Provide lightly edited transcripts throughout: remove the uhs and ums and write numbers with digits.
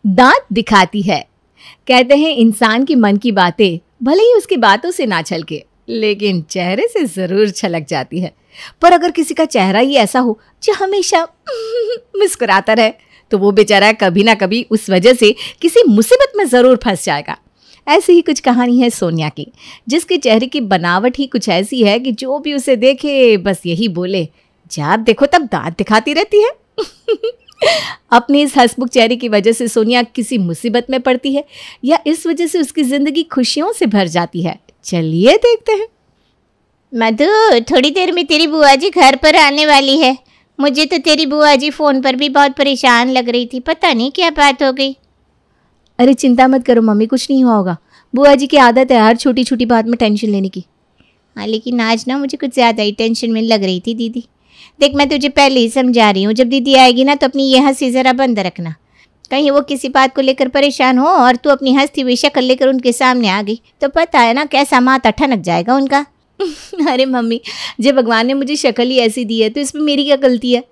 दांत दिखाती है। कहते हैं इंसान की मन की बातें भले ही उसकी बातों से ना छलके, लेकिन चेहरे से जरूर छलक जाती है। पर अगर किसी का चेहरा ही ऐसा हो जो हमेशा मुस्कुराता रहे, तो वो बेचारा कभी ना कभी उस वजह से किसी मुसीबत में जरूर फंस जाएगा। ऐसी ही कुछ कहानी है सोनिया की, जिसके चेहरे की बनावट ही कुछ ऐसी है कि जो भी उसे देखे बस यही बोले, जब देखो तब दांत दिखाती रहती है। अपनी इस हंसमुख चेहरे की वजह से सोनिया किसी मुसीबत में पड़ती है या इस वजह से उसकी जिंदगी खुशियों से भर जाती है, चलिए देखते हैं। मधु, थोड़ी देर में तेरी बुआ जी घर पर आने वाली है। मुझे तो तेरी बुआ जी फ़ोन पर भी बहुत परेशान लग रही थी, पता नहीं क्या बात हो गई। अरे चिंता मत करो मम्मी, कुछ नहीं हुआ होगा। बुआ जी की आदत है हर छोटी छोटी बात में टेंशन लेने की। हाँ, लेकिन आज ना मुझे कुछ ज़्यादा ही टेंशन में लग रही थी दीदी। देख, मैं तुझे पहले ही समझा रही हूँ, जब दीदी आएगी ना तो अपनी ये हंसी ज़रा बंद रखना। कहीं वो किसी बात को लेकर परेशान हो और तू अपनी हंसती हुई शक्ल लेकर उनके सामने आ गई तो पता है ना कैसा माथा ठनक जाएगा उनका। अरे मम्मी, जब भगवान ने मुझे शक्ल ही ऐसी दी है तो इसमें मेरी क्या गलती है?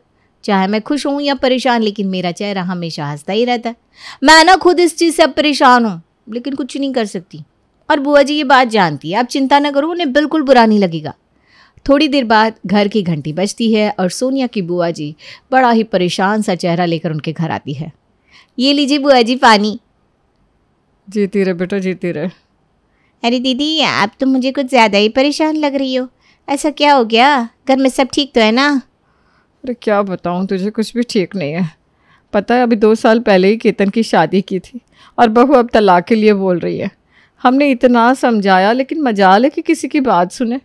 चाहे मैं खुश हूँ या परेशान, लेकिन मेरा चेहरा हमेशा हंसता ही रहता है। मैं ना खुद इस चीज़ से अब परेशान हूँ, लेकिन कुछ नहीं कर सकती। और बुआ जी ये बात जानती है, आप चिंता ना करो, उन्हें बिल्कुल बुरा नहीं लगेगा। थोड़ी देर बाद घर की घंटी बजती है और सोनिया की बुआ जी बड़ा ही परेशान सा चेहरा लेकर उनके घर आती है। ये लीजिए बुआ जी पानी। जीती रहे बेटा, जीती रहे। अरे दीदी, आप तो मुझे कुछ ज़्यादा ही परेशान लग रही हो। ऐसा क्या हो गया? घर में सब ठीक तो है ना? अरे क्या बताऊँ तुझे, कुछ भी ठीक नहीं है। पता है, अभी 2 साल पहले ही केतन की शादी की थी और बहू अब तलाक के लिए बोल रही है। हमने इतना समझाया, लेकिन मजाल है कि किसी की बात सुने।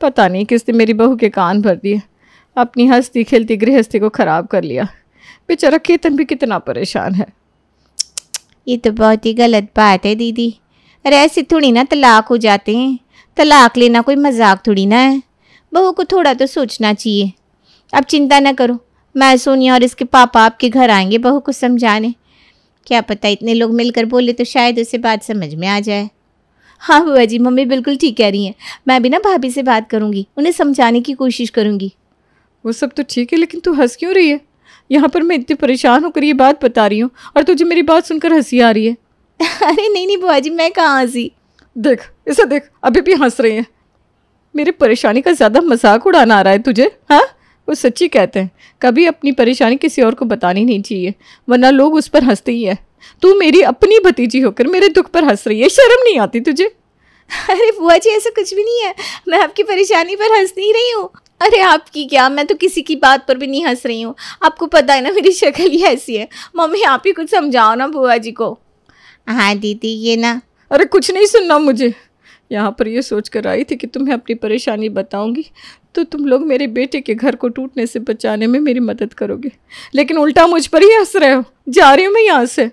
पता नहीं किसने मेरी बहू के कान भर दिए, अपनी हंसती खेलती गृहस्थी को ख़राब कर लिया। बेचारा केतन भी कितना परेशान है। ये तो बहुत ही गलत बात है दीदी। अरे ऐसे थोड़ी ना तलाक हो जाते हैं। तलाक लेना कोई मजाक थोड़ी ना है। बहू को थोड़ा तो सोचना चाहिए। अब चिंता ना करो, मैं, सोनिया और इसके पापा आपके घर आएंगे बहू को समझाने। क्या पता इतने लोग मिलकर बोले तो शायद उसे बात समझ में आ जाए। हाँ बुआ जी, मम्मी बिल्कुल ठीक कह रही हैं। मैं भी ना भाभी से बात करूँगी, उन्हें समझाने की कोशिश करूँगी। वो सब तो ठीक है, लेकिन तू हंस क्यों रही है? यहाँ पर मैं इतनी परेशान होकर ये बात बता रही हूँ और तुझे मेरी बात सुनकर हंसी आ रही है। अरे नहीं बुआ जी, मैं कहाँ हंसी। देख इसे देख, अभी भी हंस रही है। मेरी परेशानी का ज़्यादा मजाक उड़ाना आ रहा है तुझे? हाँ, वो सच्ची कहते हैं, कभी अपनी परेशानी किसी और को बतानी नहीं चाहिए, वरना लोग उस पर हंसते ही है। तू मेरी अपनी भतीजी होकर मेरे दुख पर हंस रही है, शर्म नहीं आती तुझे? अरे बुआ जी, ऐसा कुछ भी नहीं है, मैं आपकी परेशानी पर हंस नहीं रही हूँ। अरे आपकी क्या, मैं तो किसी की बात पर भी नहीं हंस रही हूँ। आपको पता है ना मेरी शक्ल ही ऐसी है। मम्मी आप ही कुछ समझाओ ना बुआ जी को। हाँ दीदी, ये ना। अरे कुछ नहीं सुनना मुझे। यहाँ पर ये सोच कर आई थी कि तुम्हें अपनी परेशानी बताऊंगी तो तुम लोग मेरे बेटे के घर को टूटने से बचाने में मेरी मदद करोगे, लेकिन उल्टा मुझ पर ही हंस रहे हो। जा रही हूँ मैं यहाँ से।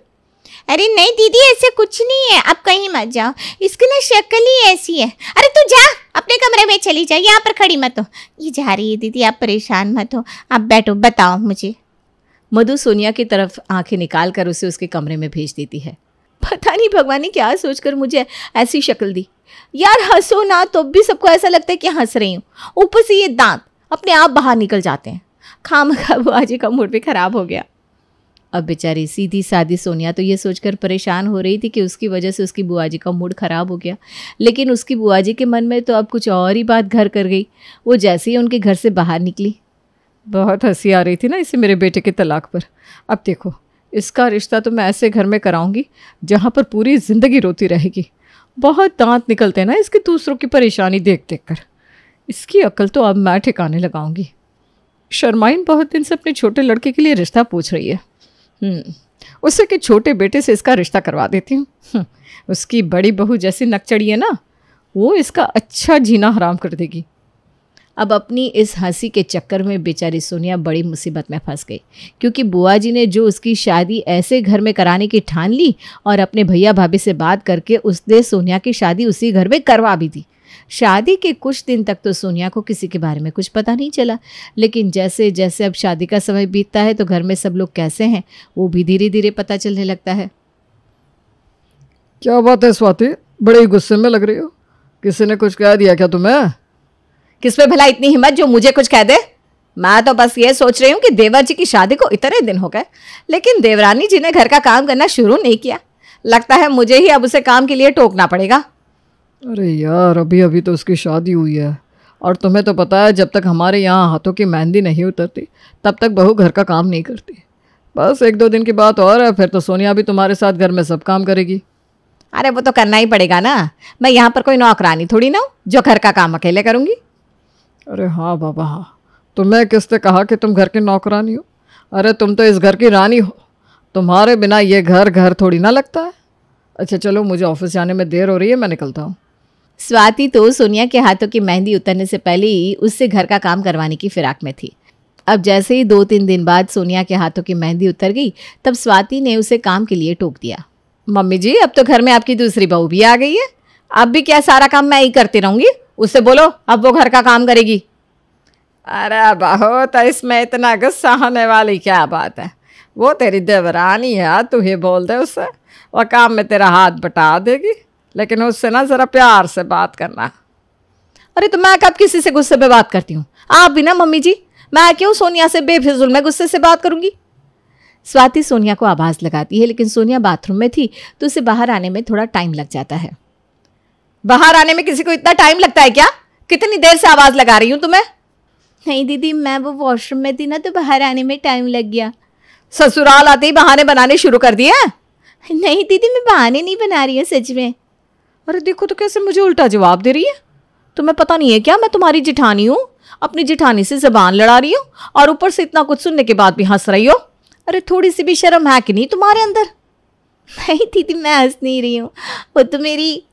अरे नहीं दीदी, ऐसे कुछ नहीं है, आप कहीं मत जाओ, इसकी ना शक्ल ही ऐसी है। अरे तू जा, अपने कमरे में चली जा, यहाँ पर खड़ी मत हो। ये जा रही है दीदी, आप परेशान मत हो, आप बैठो, बताओ मुझे। मधु सोनिया की तरफ आंखें निकाल कर उसे उसके कमरे में भेज देती है। पता नहीं भगवान ने क्या सोचकर मुझे ऐसी शक्ल दी। यार हंसो ना तो भी सबको ऐसा लगता है कि हंस रही हूँ, ऊपर से ये दांत अपने आप बाहर निकल जाते हैं। खामखा बुआ जी का मूड भी खराब हो गया। अब बेचारी सीधी सादी सोनिया तो ये सोचकर परेशान हो रही थी कि उसकी वजह से उसकी बुआ जी का मूड ख़राब हो गया, लेकिन उसकी बुआ जी के मन में तो अब कुछ और ही बात घर कर गई। वो जैसे ही उनके घर से बाहर निकली, बहुत हंसी आ रही थी ना इसे मेरे बेटे के तलाक पर। अब देखो, इसका रिश्ता तो मैं ऐसे घर में कराऊंगी जहाँ पर पूरी ज़िंदगी रोती रहेगी। बहुत दांत निकलते हैं ना इसके दूसरों की परेशानी देख देख कर। इसकी अक्ल तो अब मैं ठिकाने लगाऊंगी। शर्माइन बहुत दिन से अपने छोटे लड़के के लिए रिश्ता पूछ रही है। उससे कि छोटे बेटे से इसका रिश्ता करवा देती हूँ। उसकी बड़ी बहू जैसी नकचड़ी है ना, वो इसका अच्छा जीना हराम कर देगी। अब अपनी इस हंसी के चक्कर में बेचारी सोनिया बड़ी मुसीबत में फंस गई, क्योंकि बुआ जी ने जो उसकी शादी ऐसे घर में कराने की ठान ली और अपने भैया भाभी से बात करके उसने सोनिया की शादी उसी घर में करवा भी दी। शादी के कुछ दिन तक तो सोनिया को किसी के बारे में कुछ पता नहीं चला, लेकिन जैसे जैसे अब शादी का समय बीतता है तो घर में सब लोग कैसे हैं वो भी धीरे धीरे पता चलने लगता है। क्या बात है स्वाति, बड़े गुस्से में लग रही हो? किसी ने कुछ कह दिया क्या तुम्हें? किस पे भला इतनी हिम्मत जो मुझे कुछ कह दे? मैं तो बस ये सोच रही हूँ कि देवर जी की शादी को इतने दिन हो गए, लेकिन देवरानी जी ने घर का काम करना शुरू नहीं किया। लगता है मुझे ही अब उसे काम के लिए टोकना पड़ेगा। अरे यार, अभी अभी तो उसकी शादी हुई है, और तुम्हें तो पता है जब तक हमारे यहाँ हाथों की मेहंदी नहीं उतरती तब तक बहू घर का काम नहीं करती। बस 1-2 दिन की बात और है, फिर तो सोनिया भी तुम्हारे साथ घर में सब काम करेगी। अरे वो तो करना ही पड़ेगा ना, मैं यहाँ पर कोई नौकरानी थोड़ी ना हूँ जो घर का काम अकेले करूँगी। अरे हाँ बाबा हाँ, तुम्हें किसने कहा कि तुम घर की नौकरानी हो? अरे तुम तो इस घर की रानी हो, तुम्हारे बिना ये घर घर थोड़ी ना लगता है। अच्छा चलो, मुझे ऑफिस जाने में देर हो रही है, मैं निकलता हूँ। स्वाति तो सोनिया के हाथों की मेहंदी उतरने से पहले ही उससे घर का काम करवाने की फिराक में थी। अब जैसे ही 2-3 दिन बाद सोनिया के हाथों की मेहंदी उतर गई, तब स्वाति ने उसे काम के लिए टोक दिया। मम्मी जी, अब तो घर में आपकी दूसरी बहू भी आ गई है, अब भी क्या सारा काम मैं ही करती रहूँगी? उससे बोलो अब वो घर का काम करेगी। अरे बहू, तो इसमें इतना गुस्सा होने वाली क्या बात है? वो तेरी देवरानी है, तू ही बोल दे उससे, वो काम में तेरा हाथ बटा देगी, लेकिन उससे ना ज़रा प्यार से बात करना। अरे तो मैं कब किसी से गुस्से में बात करती हूँ? आप भी ना मम्मी जी, मैं क्यों सोनिया से बेफिजूल में गुस्से से बात करूँगी? स्वाति सोनिया को आवाज़ लगाती है, लेकिन सोनिया बाथरूम में थी तो उसे बाहर आने में थोड़ा टाइम लग जाता है। बाहर आने में किसी को इतना टाइम लगता है क्या? कितनी देर से आवाज़ लगा रही हूँ तुम्हें? नहीं दीदी, मैं वो वॉशरूम में थी ना, तो बाहर आने में टाइम लग गया। ससुराल आते ही बहाने बनाने शुरू कर दिए? नहीं दीदी, मैं बहाने नहीं बना रही हूँ, सच में। अरे देखो तो कैसे मुझे उल्टा जवाब दे रही है। तुम्हें पता नहीं है क्या मैं तुम्हारी जिठानी हूँ? अपनी जिठानी से जबान लड़ा रही हो और ऊपर से इतना कुछ सुनने के बाद भी हंस रही हो। अरे थोड़ी सी भी शर्म है कि नहीं तुम्हारे अंदर? नहीं दीदी, मैं हंस नहीं रही हूँ, वो तो मेरी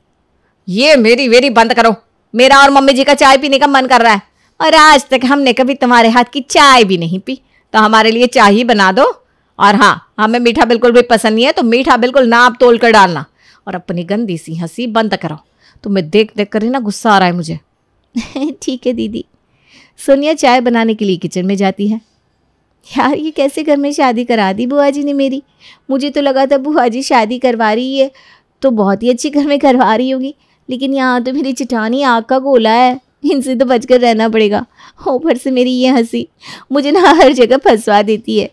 मेरी वेरी बंद करो। मेरा और मम्मी जी का चाय पीने का मन कर रहा है, और आज तक हमने कभी तुम्हारे हाथ की चाय भी नहीं पी, तो हमारे लिए चाय ही बना दो। और हाँ, हमें मीठा बिल्कुल भी पसंद नहीं है, तो मीठा बिल्कुल नाप तोल कर डालना। और अपनी गंदी सी हंसी बंद करो, तुम्हें देख देख कर ही ना गुस्सा आ रहा है मुझे। ठीक है दीदी। सोनिया चाय बनाने के लिए किचन में जाती है। यार, ये कैसे घर में शादी करा दी बुआ जी ने मेरी। मुझे तो लगा था बुआ जी शादी करवा रही है तो बहुत ही अच्छी घर में करवा रही होगी, लेकिन यहाँ तो मेरी चिठानी आग का गोला है, इनसे तो बचकर रहना पड़ेगा। ऊपर से मेरी ये हंसी मुझे ना हर जगह फंसवा देती है।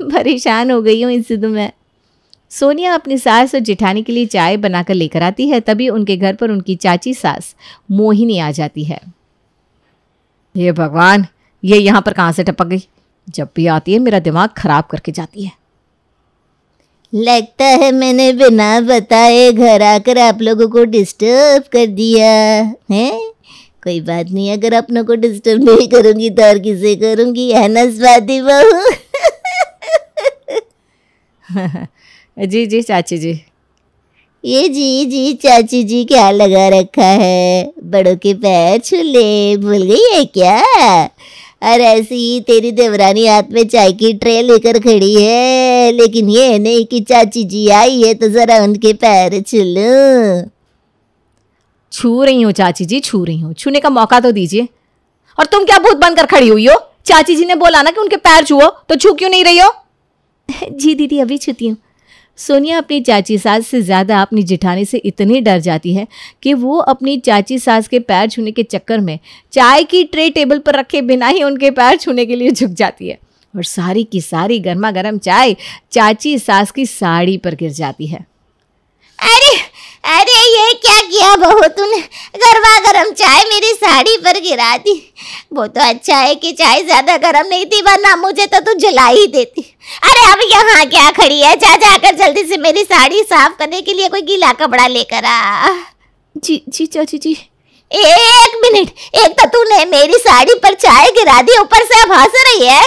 परेशान हो गई हूँ इनसे तो मैं। सोनिया अपनी सास और जेठानी के लिए चाय बनाकर लेकर आती है, तभी उनके घर पर उनकी चाची सास मोहिनी आ जाती है। ये भगवान, ये यहाँ पर कहाँ से टपक गई? जब भी आती है मेरा दिमाग खराब करके जाती है। लगता है मैंने बिना बताए घर आकर आप लोगों को डिस्टर्ब कर दिया है। कोई बात नहीं, अगर अपनों को डिस्टर्ब नहीं करूंगी तो और किसे करूंगी, है ना स्वाति बहू? जी जी चाची जी। ये जी जी चाची जी क्या लगा रखा है? बड़ों के पैर छूले भूल गई है क्या? और ऐसी ही तेरी देवरानी हाथ में चाय की ट्रे लेकर खड़ी है, लेकिन ये नहीं कि चाची जी आई है तो जरा उनके पैर छू लूं। छू रही हूँ चाची जी, छू रही हूँ, छूने का मौका तो दीजिए। और तुम क्या भूत बनकर खड़ी हुई हो? चाची जी ने बोला ना कि उनके पैर छुओ, तो छू क्यों नहीं रही हो? जी दीदी, अभी छूती हूँ। सोनिया अपनी चाची सास से ज़्यादा अपनी जेठानी से इतनी डर जाती है कि वो अपनी चाची सास के पैर छूने के चक्कर में चाय की ट्रे टेबल पर रखे बिना ही उनके पैर छूने के लिए झुक जाती है, और सारी की सारी गर्मा गर्म चाय चाची सास की साड़ी पर गिर जाती है। अरे अरे, ये क्या किया बहू तूने? गर्मा गर्म चाय मेरी साड़ी पर गिरा दी। वो तो अच्छा है कि चाय ज्यादा गर्म नहीं थी, वरना मुझे तो तू जला ही देती। अरे अब यहाँ क्या खड़ी है? जा जाकर जल्दी से मेरी साड़ी साफ करने के लिए कोई गीला कपड़ा लेकर आ। जी जी चाची जी। एक मिनट, एक तो तूने मेरी साड़ी पर चाय गिरा दी, ऊपर से अब हंस रही है।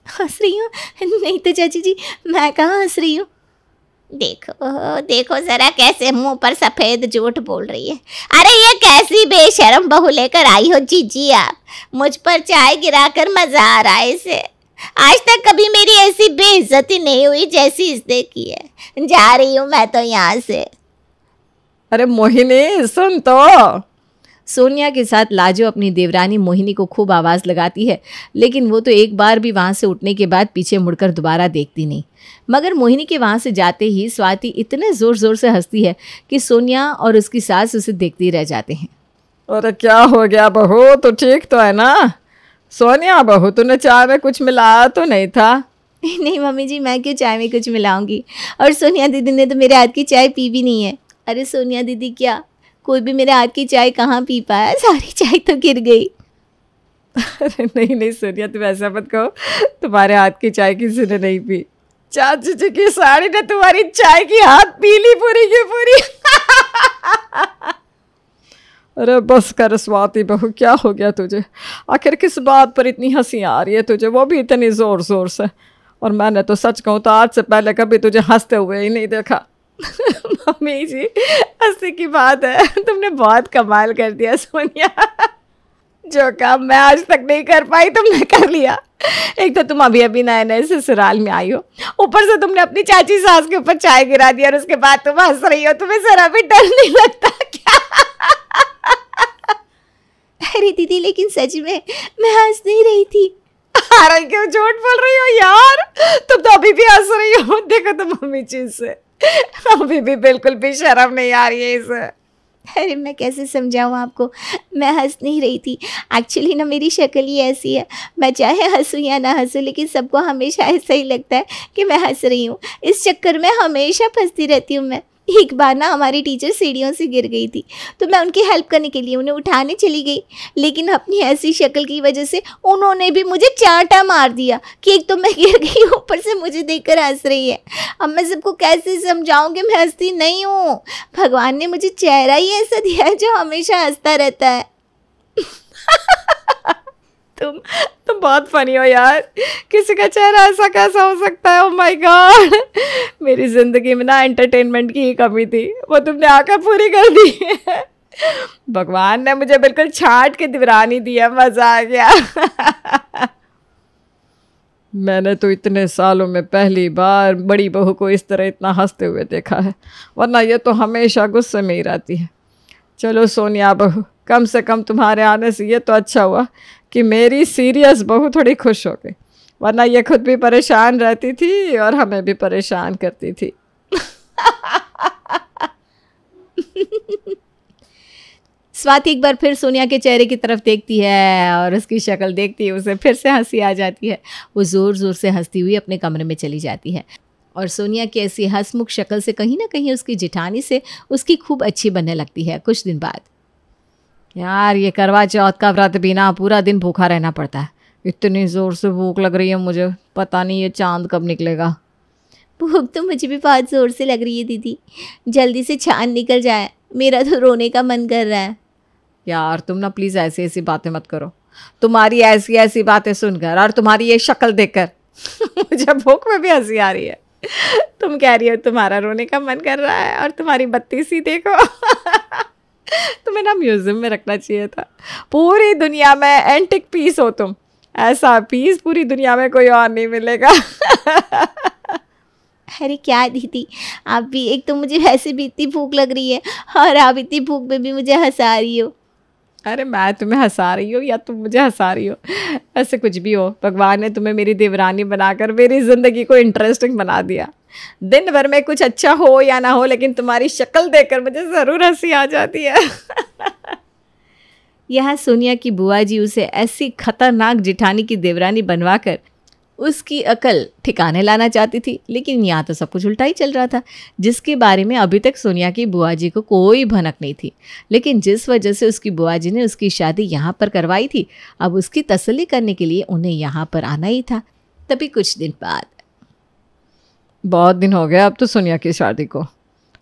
हंस रही हूँ? नहीं तो चाची जी, मैं कहाँ हंस रही हूँ। देखो देखो जरा कैसे मुंह पर सफेद झूठ बोल रही है। अरे ये कैसी बेशर्म बहू लेकर आई हो जीजी आप? मुझ पर चाय गिराकर मजा आ रहा है इसे। आज तक कभी मेरी ऐसी बेइज्जती नहीं हुई जैसी इसने की है। जा रही हूँ मैं तो यहाँ से। अरे मोहिनी सुन तो। सोनिया के साथ लाजो अपनी देवरानी मोहिनी को खूब आवाज़ लगाती है, लेकिन वो तो एक बार भी वहाँ से उठने के बाद पीछे मुड़कर दोबारा देखती नहीं। मगर मोहिनी के वहाँ से जाते ही स्वाति इतने ज़ोर ज़ोर से हंसती है कि सोनिया और उसकी सास उसे देखते ही रह जाते हैं। अरे क्या हो गया बहू, तो ठीक तो है ना? सोनिया बहू, तूने चाय में कुछ मिलाया तो नहीं था? नहीं मम्मी जी, मैं क्यों चाय में कुछ मिलाऊंगी। और सोनिया दीदी ने तो मेरे हाथ की चाय पी भी नहीं है। अरे सोनिया दीदी, क्या कोई भी मेरे हाथ की चाय कहाँ पी पाया? सारी चाय तो गिर गई। अरे नहीं नहीं सोनिया, तुम ऐसा मत कहो, तुम्हारे हाथ की चाय किसी ने नहीं पी। चाची जी की साड़ी ने तुम्हारी चाय की हाथ पी ली पूरी की पूरी। अरे बस कर स्वाति बहू, क्या हो गया तुझे? आखिर किस बात पर इतनी हंसी आ रही है तुझे, वो भी इतनी जोर जोर से? और मैंने तो सच कहूँ तो आज से पहले कभी तुझे हंसते हुए ही नहीं देखा। मम्मी जी, हंसी की बात है, तुमने बहुत कमाल कर दिया सोनिया। जो काम मैं आज तक नहीं कर पाई तुमने कर लिया। एक तो तुम अभी अभी नए नए ससुराल में आई हो, ऊपर से तुमने अपनी चाची सास के ऊपर चाय गिरा दिया, और उसके बाद तुम हंस रही हो। तुम्हें जरा भी डर नहीं लगता क्या? अरे दीदी, लेकिन सच में मैं हंस नहीं रही थी। अरे क्यों झूठ बोल रही हो यार, तुम तो अभी भी हंस रही हो। देखो तो मम्मी चीज से अभी भी बिल्कुल भी शर्म नहीं आ रही है इसे। अरे मैं कैसे समझाऊँ आपको, मैं हंस नहीं रही थी। एक्चुअली ना मेरी शक्ल ही ऐसी है, मैं चाहे हंसूँ या ना हंसूँ, लेकिन सबको हमेशा ऐसा ही लगता है कि मैं हंस रही हूँ। इस चक्कर में हमेशा फंसती रहती हूँ मैं। एक बार ना हमारी टीचर सीढ़ियों से गिर गई थी, तो मैं उनकी हेल्प करने के लिए उन्हें उठाने चली गई, लेकिन अपनी ऐसी शक्ल की वजह से उन्होंने भी मुझे चांटा मार दिया कि एक तो मैं गिर गई, ऊपर से मुझे देखकर हंस रही है। अब मैं सबको कैसे समझाऊं कि मैं हंसती नहीं हूँ? भगवान ने मुझे चेहरा ही ऐसा दिया है जो हमेशा हंसता रहता है। तुम बहुत फनी हो यार, किसी का चेहरा ऐसा कैसा हो सकता है? ओह माय गॉड, मेरी जिंदगी में ना एंटरटेनमेंट की ही कमी थी, वो तुमने आकर पूरी कर दी। भगवान ने मुझे बिल्कुल छांट के दिवरानी दी है, मजा आ गया। मैंने तो इतने सालों में पहली बार बड़ी बहू को इस तरह इतना हंसते हुए देखा है, वरना ये तो हमेशा गुस्से में ही रहती है। चलो सोनिया बहू, कम से कम तुम्हारे आने से ये तो अच्छा हुआ कि मेरी सीरियस बहू थोड़ी खुश हो गई, वरना ये खुद भी परेशान रहती थी और हमें भी परेशान करती थी। स्वाति एक बार फिर सोनिया के चेहरे की तरफ देखती है और उसकी शक्ल देखती है, उसे फिर से हंसी आ जाती है। वो ज़ोर ज़ोर से हंसती हुई अपने कमरे में चली जाती है और सोनिया की ऐसी हंसमुख शक्ल से कहीं ना कहीं उसकी जिठानी से उसकी खूब अच्छी बनने लगती है। कुछ दिन बाद, यार ये करवा चौथ का व्रत भी ना पूरा दिन भूखा रहना पड़ता है, इतनी ज़ोर से भूख लग रही है मुझे, पता नहीं ये चांद कब निकलेगा। भूख तो मुझे भी बहुत ज़ोर से लग रही है दीदी, जल्दी से चांद निकल जाए, मेरा तो रोने का मन कर रहा है। यार तुम ना प्लीज़ ऐसी ऐसी बातें मत करो, तुम्हारी ऐसी ऐसी बातें सुनकर और तुम्हारी ये शक्ल देखकर मुझे भूख में भी हंसी आ रही है। तुम कह रही हो तुम्हारा रोने का मन कर रहा है और तुम्हारी बत्ती सी देखो। तुम्हें ना म्यूजियम में रखना चाहिए था, पूरी दुनिया में एंटिक पीस हो तुम, ऐसा पीस पूरी दुनिया में कोई और नहीं मिलेगा। अरे क्या दीदी, आप भी, एक तो मुझे वैसे भी इतनी भूख लग रही है और आप इतनी भूख में भी मुझे हंसा रही हो। अरे मैं तुम्हें हंसा रही हूँ या तुम मुझे हंसा रही हो, ऐसे कुछ भी हो, भगवान ने तुम्हें मेरी देवरानी बनाकर मेरी ज़िंदगी को इंटरेस्टिंग बना दिया। दिन भर में कुछ अच्छा हो या ना हो, लेकिन तुम्हारी शक्ल देखकर मुझे ज़रूर हंसी आ जाती है। यहाँ सोनिया की बुआ जी उसे ऐसी खतरनाक जिठानी की देवरानी बनवाकर उसकी अकल ठिकाने लाना चाहती थी, लेकिन यहाँ तो सब कुछ उल्टा ही चल रहा था, जिसके बारे में अभी तक सोनिया की बुआ जी को कोई भनक नहीं थी। लेकिन जिस वजह से उसकी बुआ जी ने उसकी शादी यहाँ पर करवाई थी, अब उसकी तसल्ली करने के लिए उन्हें यहाँ पर आना ही था। तभी कुछ दिन बाद, बहुत दिन हो गया अब तो सोनिया की शादी को,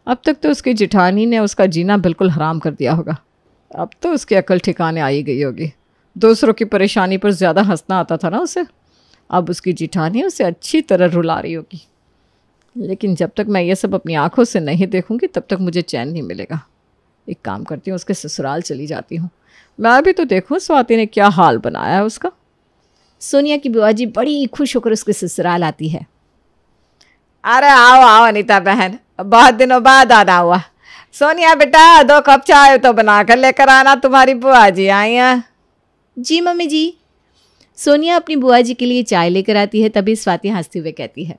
अब तक तो उसकी जिठानी ने उसका जीना बिल्कुल हराम कर दिया होगा। अब तो उसकी अकल ठिकाने आई गई होगी, दूसरों की परेशानी पर ज़्यादा हंसना आता था ना उसे, अब उसकी जिठानी उसे अच्छी तरह रुला रही होगी। लेकिन जब तक मैं ये सब अपनी आंखों से नहीं देखूंगी तब तक मुझे चैन नहीं मिलेगा। एक काम करती हूँ, उसके ससुराल चली जाती हूँ, मैं भी तो देखूँ स्वाति ने क्या हाल बनाया है उसका। सोनिया की बुआ जी बड़ी खुश होकर उसके ससुराल आती है। अरे आओ आओ अनीता बहन, बहुत दिनों बाद आना हुआ। सोनिया बेटा 2 कप चाय तो बना कर लेकर आना, तुम्हारी बुआ जी आई हैं। जी मम्मी जी। सोनिया अपनी बुआ जी के लिए चाय लेकर आती है। तभी स्वाति हंसते हुए कहती है,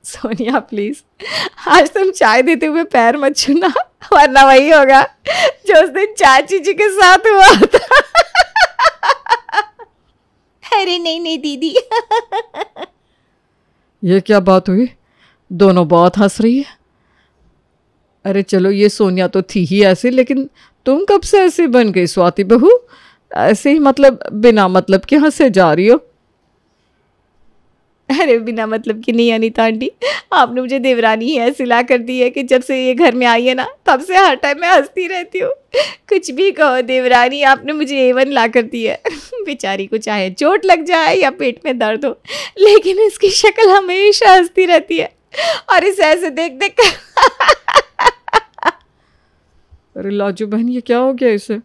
सोनिया प्लीज़ आज तुम चाय देते हुए पैर मत छूना, वरना वही होगा जो उस दिन चाची जी के साथ हुआ था। अरे नहीं नहीं दीदी। ये क्या बात हुई, दोनों बहुत हंस रही है। अरे चलो, ये सोनिया तो थी ही ऐसी, लेकिन तुम कब से ऐसी बन गई स्वाति बहू? ऐसे ही मतलब बिना मतलब के हंसे जा रही हो। अरे बिना मतलब की नहीं अनीता आंटी, आपने मुझे देवरानी ही ऐसी ला कर दी है कि जब से ये घर में आई है ना, तब से हर टाइम मैं हंसती रहती हूँ। कुछ भी कहो देवरानी, आपने मुझे A1 ला कर दी है। बेचारी को चाहे चोट लग जाए या पेट में दर्द हो, लेकिन इसकी शक्ल हमेशा हंसती रहती है, और इसे ऐसे देख देख कर अरे लाजू बहन, ये क्या हो गया इसे?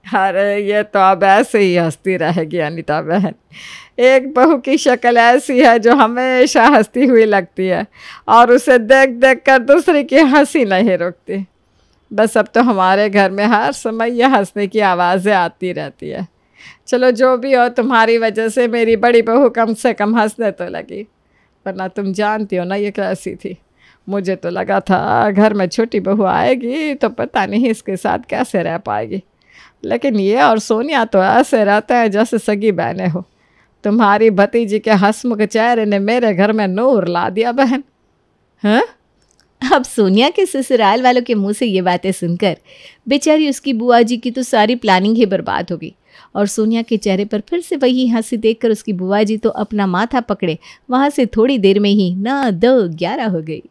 अरे ये तो अब ऐसे ही हंसती रहेगी अनीता बहन। एक बहू की शक्ल ऐसी है जो हमेशा हंसती हुई लगती है, और उसे देख देख कर दूसरे की हंसी नहीं रुकती। बस अब तो हमारे घर में हर समय यह हंसने की आवाज़ें आती रहती है। चलो जो भी हो, तुम्हारी वजह से मेरी बड़ी बहू कम से कम हंसने तो लगी, वरना तुम जानती हो ना ये कैसी थी। मुझे तो लगा था घर में छोटी बहू आएगी तो पता नहीं इसके साथ कैसे रह पाएगी, लेकिन ये और सोनिया तो ऐसे रहते हैं जैसे सगी बहनें हो। तुम्हारी भतीजी के हंसमुख चेहरे ने मेरे घर में नूर ला दिया बहन। हाँ, अब सोनिया के ससुराल वालों के मुंह से ये बातें सुनकर बेचारी उसकी बुआ जी की तो सारी प्लानिंग ही बर्बाद हो गई, और सोनिया के चेहरे पर फिर से वही हंसी देखकर उसकी बुआ जी तो अपना माथा पकड़े वहाँ से थोड़ी देर में ही 9 2 11 हो गई।